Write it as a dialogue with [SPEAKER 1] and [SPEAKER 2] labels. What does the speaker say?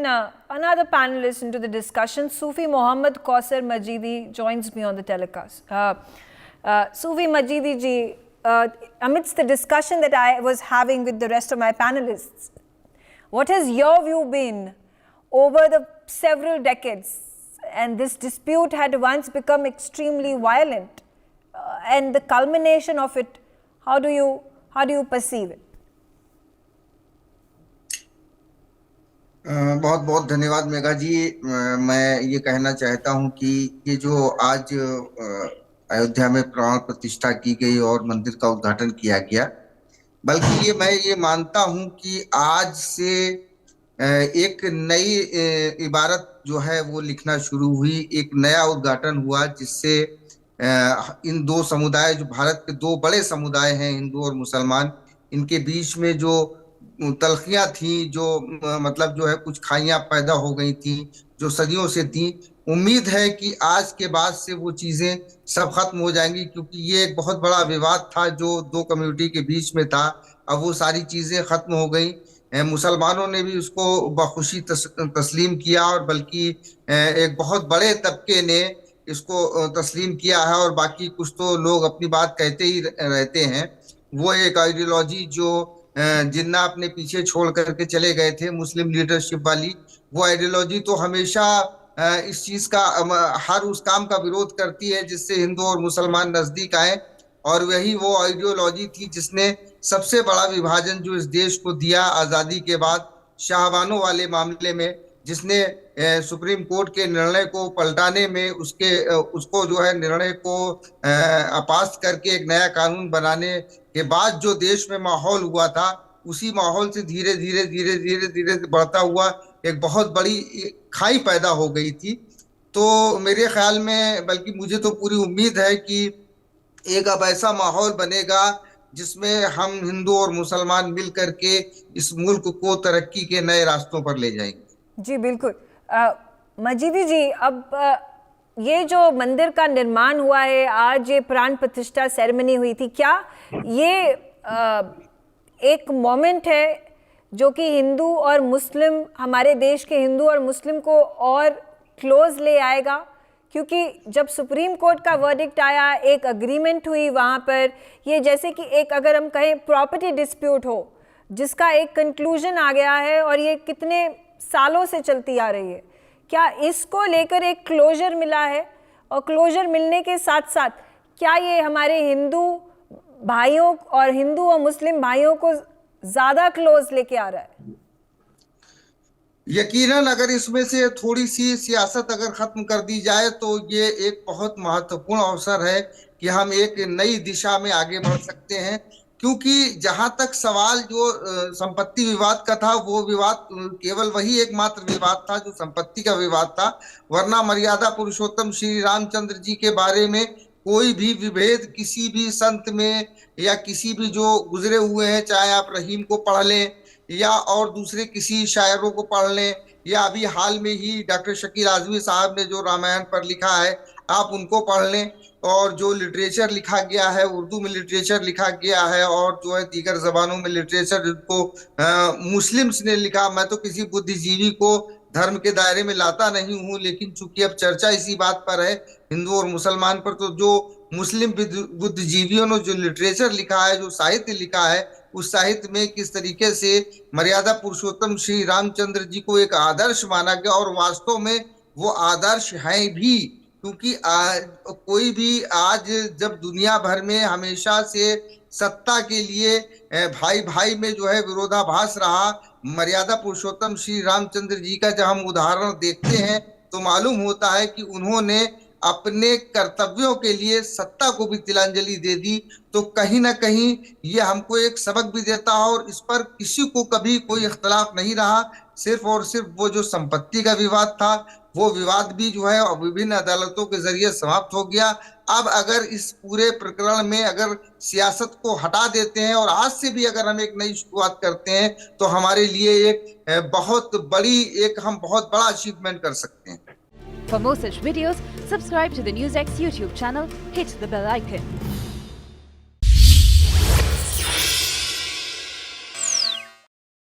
[SPEAKER 1] in another panelist into the discussion. Sufi Mohammad Kausar Majidi joins me on the telecast. Sufi Majidi ji, amidst the discussion that I was having with the rest of my panelists, what has your view been over the several decades? And this dispute had once become extremely violent, and the culmination of it, how do you perceive it?
[SPEAKER 2] बहुत बहुत धन्यवाद मेघा जी। मैं ये कहना चाहता हूं कि ये जो आज अयोध्या में प्राण प्रतिष्ठा की गई और मंदिर का उद्घाटन किया गया, बल्कि मैं ये मानता हूं कि आज से एक नई इबारत जो है वो लिखना शुरू हुई, एक नया उद्घाटन हुआ जिससे इन दो समुदाय, जो भारत के दो बड़े समुदाय हैं, हिंदू और मुसलमान, इनके बीच में जो तलखियां थी, जो मतलब जो है कुछ खाइयां पैदा हो गई थी जो सदियों से थी, उम्मीद है कि आज के बाद से वो चीजें सब खत्म हो जाएंगी, क्योंकि ये एक बहुत बड़ा विवाद था जो दो कम्युनिटी के बीच में था। अब वो सारी चीजें खत्म हो गई। मुसलमानों ने भी उसको बखुशी तस्लीम किया, और बल्कि एक बहुत बड़े तबके ने इसको तस्लीम किया है, और बाकी कुछ तो लोग अपनी बात कहते ही रहते हैं। वो एक आइडियोलॉजी जो जिन्ना अपने पीछे छोड़ करके चले गए थे, मुस्लिम लीडरशिप वाली, वो आइडियोलॉजी तो हमेशा इस चीज का, हर उस काम का विरोध करती है जिससे हिंदू और मुसलमान नजदीक आए। और वही वो आइडियोलॉजी थी जिसने सबसे बड़ा विभाजन जो इस देश को दिया आजादी के बाद, शाहबानों वाले मामले में, जिसने सुप्रीम कोर्ट के निर्णय को पलटाने में उसको जो है निर्णय को अपास करके एक नया कानून बनाने के बाद जो देश में माहौल हुआ था, उसी माहौल से धीरे धीरे धीरे धीरे धीरे बढ़ता हुआ एक बहुत बड़ी खाई पैदा हो गई थी। तो मेरे ख्याल में, बल्कि मुझे तो पूरी उम्मीद है कि एक अब ऐसा माहौल बनेगा जिसमें हम हिंदू और मुसलमान मिल करके इस मुल्क को तरक्की के नए रास्तों पर ले जाएंगे।
[SPEAKER 1] जी बिल्कुल। मजीदी जी, अब ये जो मंदिर का निर्माण हुआ है, आज ये प्राण प्रतिष्ठा सेरेमनी हुई थी, क्या ये एक मोमेंट है जो कि हिंदू और मुस्लिम, हमारे देश के हिंदू और मुस्लिम को और क्लोज ले आएगा? क्योंकि जब सुप्रीम कोर्ट का वर्डिक्ट आया, एक अग्रीमेंट हुई वहाँ पर, ये जैसे कि एक, अगर हम कहें, प्रॉपर्टी डिस्प्यूट हो जिसका एक कंक्लूजन आ गया है और ये कितने सालों से चलती आ रही है, क्या इसको लेकर एक क्लोजर मिला है? और क्लोजर मिलने के साथ साथ क्या ये हमारे हिंदू भाइयों और हिंदू और मुस्लिम भाइयों को ज्यादा क्लोज लेके आ रहा है?
[SPEAKER 2] यकीनन अगर इसमें से थोड़ी सी सियासत अगर खत्म कर दी जाए तो ये एक बहुत महत्वपूर्ण अवसर है कि हम एक नई दिशा में आगे बढ़ सकते हैं। क्योंकि जहां तक सवाल जो संपत्ति विवाद का था, वो विवाद केवल वही एकमात्र विवाद था जो संपत्ति का विवाद था, वरना मर्यादा पुरुषोत्तम श्री रामचंद्र जी के बारे में कोई भी विभेद किसी भी संत में या किसी भी जो गुजरे हुए हैं, चाहे आप रहीम को पढ़ लें या और दूसरे किसी शायरों को पढ़ लें, या अभी हाल में ही डॉक्टर शकील आजमी साहब ने जो रामायण पर लिखा है आप उनको पढ़ लें, और जो लिटरेचर लिखा गया है, उर्दू में लिटरेचर लिखा गया है और जो है दीगर जबानों में लिटरेचर जिनको मुस्लिम्स ने लिखा। मैं तो किसी बुद्धिजीवी को धर्म के दायरे में लाता नहीं हूँ, लेकिन चूंकि अब चर्चा इसी बात पर है, हिंदू और मुसलमान पर, तो जो मुस्लिम बुद्धिजीवियों ने जो लिटरेचर लिखा है, जो साहित्य लिखा है, उस साहित्य में किस तरीके से मर्यादा पुरुषोत्तम श्री रामचंद्र जी को एक आदर्श माना गया, और वास्तव में वो आदर्श हैं भी। क्योंकि कोई भी आज, जब दुनिया भर में हमेशा से सत्ता के लिए भाई भाई में जो है विरोधाभास रहा, मर्यादा पुरुषोत्तम श्री रामचंद्र जी का जब हम उदाहरण देखते हैं तो मालूम होता है कि उन्होंने अपने कर्तव्यों के लिए सत्ता को भी तिलांजलि दे दी। तो कहीं ना कहीं ये हमको एक सबक भी देता है, और इस पर किसी को कभी कोई इख्तलाफ नहीं रहा। सिर्फ और सिर्फ वो जो संपत्ति का विवाद था, वो विवाद भी जो है विभिन्न अदालतों के जरिए समाप्त हो गया। अब अगर इस पूरे प्रकरण में अगर सियासत को हटा देते हैं और आज से भी अगर हम एक नई शुरुआत करते हैं, तो हमारे लिए एक बहुत बड़ी, हम बहुत बड़ा अचीवमेंट कर सकते हैं।
[SPEAKER 3] For more such videos, subscribe to the NewsX YouTube channel, hit the bell icon.